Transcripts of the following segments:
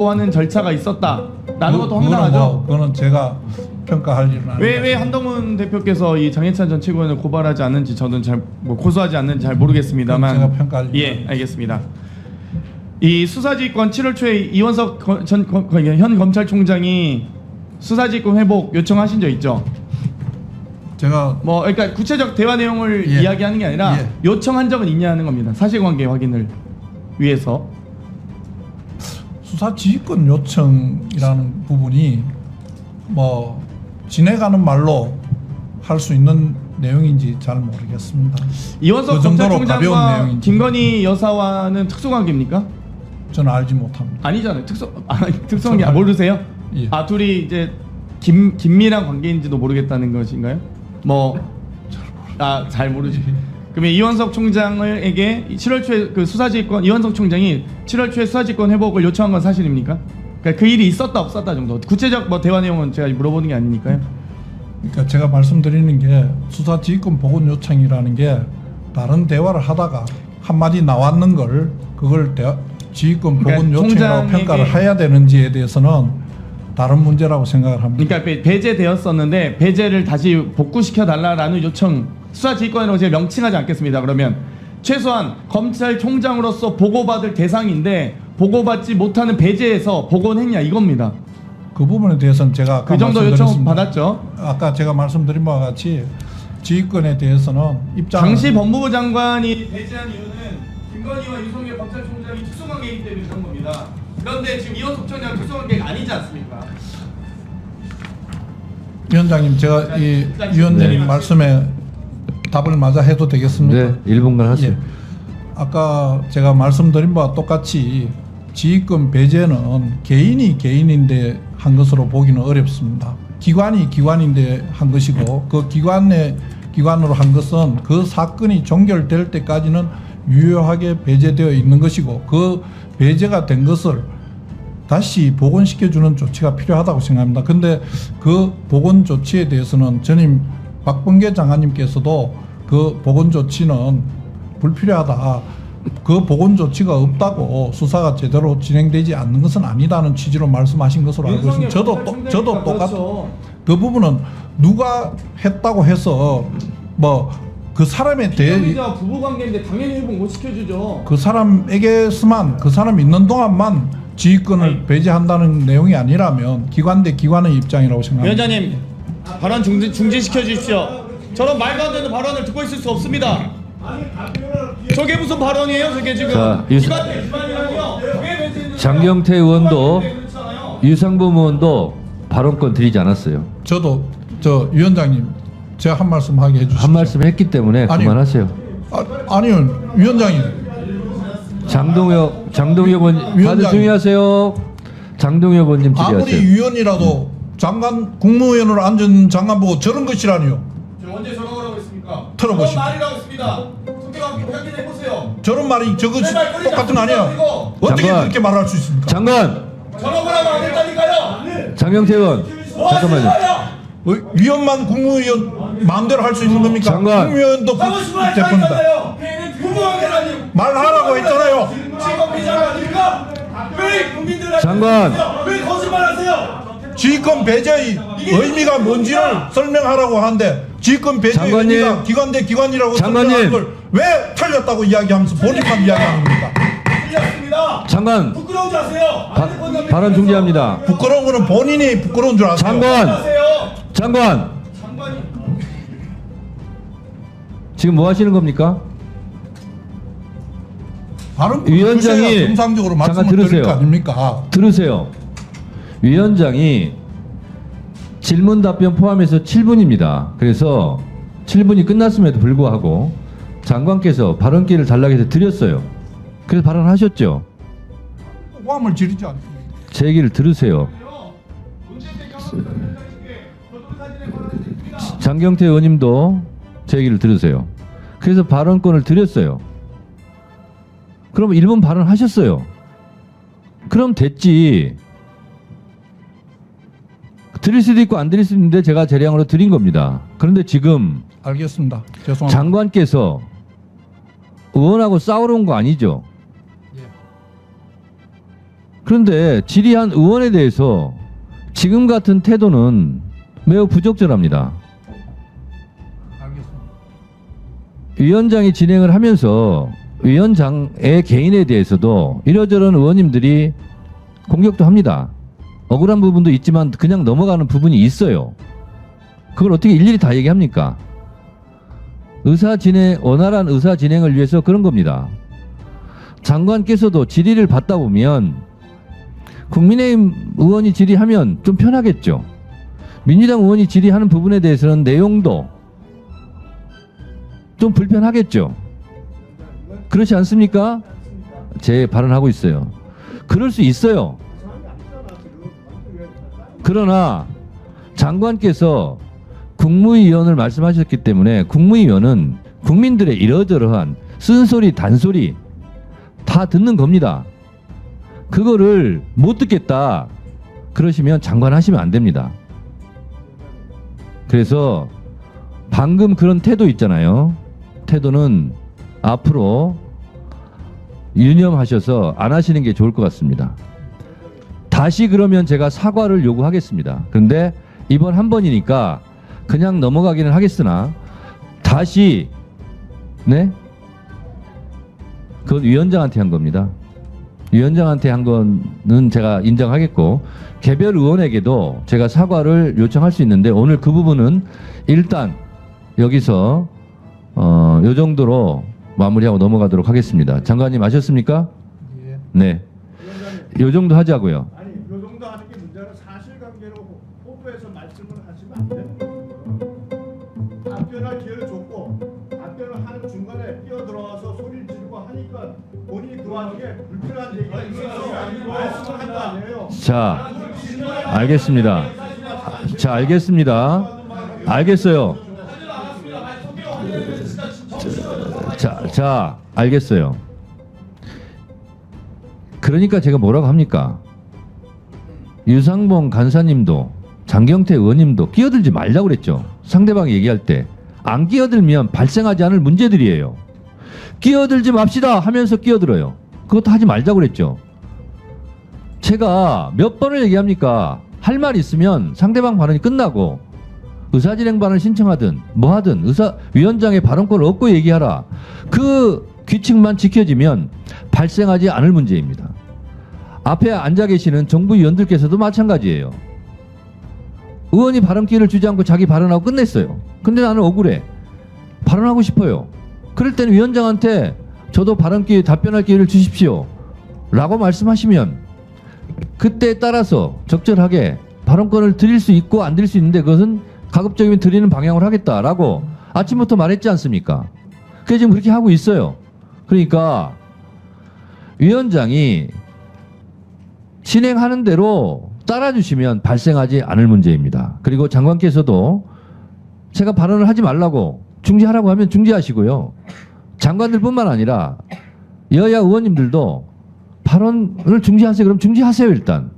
하는 절차가 있었다라는 것도 황당하죠. 그거는 제가 평가할 일은 아니에요. 왜 한동훈 대표께서 이 장해찬 전 최고위원을 고발하지 않는지 저는 잘 고소하지 않는지 잘 모르겠습니다만 제가 평가할 예, 알겠습니다. 이 수사지휘권 7월 초에 이원석 현 검찰총장이 수사지휘권 회복 요청하신 적 있죠? 제가 그러니까 구체적 대화 내용을 예. 이야기하는 게 아니라 예. 요청한 적은 있냐는 겁니다. 사실관계 확인을 위해서. 수사 지휘권 요청이라는 부분이 지내가는 말로 할 수 있는 내용인지 잘 모르겠습니다. 이원석 그 정도로 가벼운 검찰총장과 내용인지. 김건희 여사와는 특수관계입니까? 저는 알지 못합니다. 아니잖아요. 특수관계 모르세요? 예. 둘이 이제 긴밀한 관계인지도 모르겠다는 것인가요? 잘 모르지. 그러면 이원석 총장에게 7월 초에 그 수사지휘권 이원석 총장이 7월 초에 수사지휘권 회복을 요청한 건 사실입니까? 그러니까 그 일이 있었다 없었다 정도. 구체적 대화 내용은 제가 물어보는 게 아니니까요. 그러니까 제가 말씀드리는 게 수사 지휘권 복원 요청이라는 게 다른 대화를 하다가 한마디 나왔는 걸 그걸 지휘권 복원 그러니까 요청이라고 평가를 해야 되는지에 대해서는 다른 문제라고 생각을 합니다. 그러니까 배제되었었는데 배제를 다시 복구시켜 달라라는 요청 수사지휘권이라고 제가 명칭하지 않겠습니다. 그러면 최소한 검찰총장으로서 보고받을 대상인데 보고받지 못하는 배제해서 복원했냐 이겁니다. 그 부분에 대해서는 제가 아까 그 정도 요청 말씀드렸습니다. 받았죠. 아까 제가 말씀드린 바와 같이 지휘권에 대해서는 입장을 당시 법무부 장관이 배제한 이유는 김건희와 유석열 검찰총장이 특수관계이기 때문에 그런 겁니다. 그런데 지금 이원석 총장 특수관계가 아니지 않습니까? 위원장님, 제가 이 위원장님 말씀에 답을 마저 해도 되겠습니까? 네, 1분간 하세요. 예. 아까 제가 말씀드린 바와 똑같이 지휘권 배제는 개인이 개인인데 한 것으로 보기는 어렵습니다. 기관이 기관인데 한 것이고 그 기관으로 한 것은 그 사건이 종결될 때까지는 유효하게 배제되어 있는 것이고 그 배제가 된 것을 다시 복원시켜주는 조치가 필요하다고 생각합니다. 근데 그 복원 조치에 대해서는 전임 박범계 장관님께서도 그 복원 조치는 불필요하다. 그 복원 조치가 없다고 수사가 제대로 진행되지 않는 것은 아니다는 취지로 말씀하신 것으로 알고 있습니다. 저도 똑같고 그 부분은 누가 했다고 해서 그 사람에 대해 부부 관계인데 당연히 회복 못 시켜주죠. 그 사람에게서만 그 사람 있는 동안만 지휘권을 배제한다는 내용이 아니라면 기관 대 기관의 입장이라고 생각합니다. 위원장님 발언 중지시켜 주십시오. 저런 말도 안 되는 발언을 듣고 있을 수 없습니다. 저게 무슨 발언이에요? 저게 지금 기관 대 기관이라뇨? 장경태 의원도 유상범 의원도 발언권 드리지 않았어요. 저도 위원장님 제가 한 말씀 하게 해주시죠. 한 말씀 했기 때문에 그만하세요. 아니요 위원장님. 장동혁 의원 다들 조용히 하세요. 장동혁 의원님 질의하세요. 아무리 위원이라도 장관 국무위원으로 앉은 장관 보고 저런 것이라니요. 저 언제 저런 거라고 했습니까? 들어보시죠. 저런 말이라고 했습니다. 속도가 확인해 보세요. 저런 말이 저것이 똑같은 거 아니야? 어떻게 장관. 그렇게 말할 수 있습니까? 장관 저런 거라고 안 했다니까요. 장경태 의원 잠깐만요. 위원만 국무위원 마음대로 할 수 있는 겁니까? 장관. 국무위원도 대표입니다. 말하라고 했잖아요. 장관. 왜 거짓말하세요? 지휘권 배제의 의미가 뭔지를 설명하라고 하는데 지휘권 배제의 장관님. 의미가 기관 대 기관이라고 장관님. 설명하는 걸 왜 틀렸다고 이야기하면서 본인만 이야기하는 겁니까? 틀렸습니다. 장관 부끄러운 줄 아세요? 발언 중지합니다. 부끄러운 거는 본인이 부끄러운 줄 아세요? 장관 장관이 지금 뭐 하시는 겁니까? 위원장이 정상적으로 잠깐 말씀을 드릴 거 들으세요. 아닙니까? 들으세요. 위원장이 질문 답변 포함해서 7분입니다. 그래서 7분이 끝났음에도 불구하고 장관께서 발언 기회를 달라고 해서 드렸어요. 그래서 발언하셨죠. 호함을 지르지 않습니다. 제 얘기를 들으세요. 장경태 의원님도 제 얘기를 들으세요. 그래서 발언권을 드렸어요. 그럼 1분 발언하셨어요. 그럼 됐지. 드릴 수도 있고 안 드릴 수도 있는데 제가 재량으로 드린 겁니다. 그런데 지금 알겠습니다. 죄송합니다. 장관께서 의원하고 싸우러 온 거 아니죠? 그런데 질의한 의원에 대해서 지금 같은 태도는 매우 부적절합니다. 알겠습니다. 위원장이 진행을 하면서 위원장의 개인에 대해서도 이러저런 의원님들이 공격도 합니다. 억울한 부분도 있지만 그냥 넘어가는 부분이 있어요. 그걸 어떻게 일일이 다 얘기합니까? 원활한 의사 진행을 위해서 그런 겁니다. 장관께서도 질의를 받다 보면 국민의힘 의원이 질의하면 좀 편하겠죠. 민주당 의원이 질의하는 부분에 대해서는 내용도 좀 불편하겠죠. 그렇지 않습니까? 제 발언하고 있어요. 그럴 수 있어요. 그러나 장관께서 국무위원을 말씀하셨기 때문에 국무위원은 국민들의 이러저러한 쓴소리 단소리 다 듣는 겁니다. 그거를 못 듣겠다 그러시면 장관 하시면 안 됩니다. 그래서 방금 그런 태도 있잖아요. 태도는 앞으로 유념하셔서 안 하시는 게 좋을 것 같습니다. 다시 그러면 제가 사과를 요구하겠습니다. 그런데 이번 한 번이니까 그냥 넘어가기는 하겠으나 다시 네? 그건 위원장한테 한 겁니다. 위원장한테 한 거는 제가 인정하겠고 개별 의원에게도 제가 사과를 요청할 수 있는데 오늘 그 부분은 일단 여기서 요 정도로 마무리하고 넘어가도록 하겠습니다. 장관님 아셨습니까? 예. 네. 요 정도 하자고요. 아니, 요 정도 하는 게 문제는 사실관계로 호도해서 말씀을 하시면 안 되는 거예요. 답변할 기회를 줬고 답변을 하는 중간에 뛰어들어와서 소리를 지르고 하니까 본인이 그 와중에 불필요한 얘기가 있어서 말씀을 한 거 아니에요. 자, 알겠습니다. 자, 알겠습니다. 알겠어요. 자, 알겠어요. 그러니까 제가 뭐라고 합니까? 유상봉 간사님도 장경태 의원님도 끼어들지 말자고 그랬죠. 상대방이 얘기할 때. 안 끼어들면 발생하지 않을 문제들이에요. 끼어들지 맙시다 하면서 끼어들어요. 그것도 하지 말자고 그랬죠. 제가 몇 번을 얘기합니까? 할 말 있으면 상대방 발언이 끝나고 의사진행 발언 신청하든 뭐 하든 위원장의 발언권을 얻고 얘기하라. 그 규칙만 지켜지면 발생하지 않을 문제입니다. 앞에 앉아 계시는 정부위원들께서도 마찬가지예요. 의원이 발언 기회를 주지 않고 자기 발언하고 끝냈어요. 근데 나는 억울해. 발언하고 싶어요. 그럴 때는 위원장한테 저도 발언 기회, 답변할 기회를 주십시오. 라고 말씀하시면 그때에 따라서 적절하게 발언권을 드릴 수 있고 안 드릴 수 있는데 그것은 가급적이면 드리는 방향으로 하겠다라고 아침부터 말했지 않습니까? 그게 지금 그렇게 하고 있어요. 그러니까 위원장이 진행하는 대로 따라주시면 발생하지 않을 문제입니다. 그리고 장관께서도 제가 발언을 하지 말라고 중지하라고 하면 중지하시고요. 장관들뿐만 아니라 여야 의원님들도 발언을 중지하세요. 그럼 중지하세요 일단.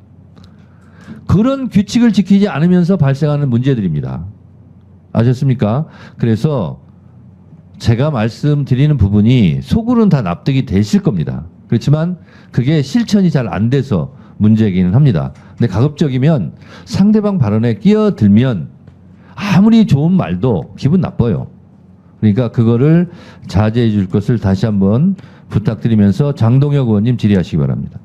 그런 규칙을 지키지 않으면서 발생하는 문제들입니다. 아셨습니까? 그래서 제가 말씀드리는 부분이 속으로는 다 납득이 되실 겁니다. 그렇지만 그게 실천이 잘 안 돼서 문제이기는 합니다. 근데 가급적이면 상대방 발언에 끼어들면 아무리 좋은 말도 기분 나빠요. 그러니까 그거를 자제해 줄 것을 다시 한번 부탁드리면서 장동혁 의원님 질의하시기 바랍니다.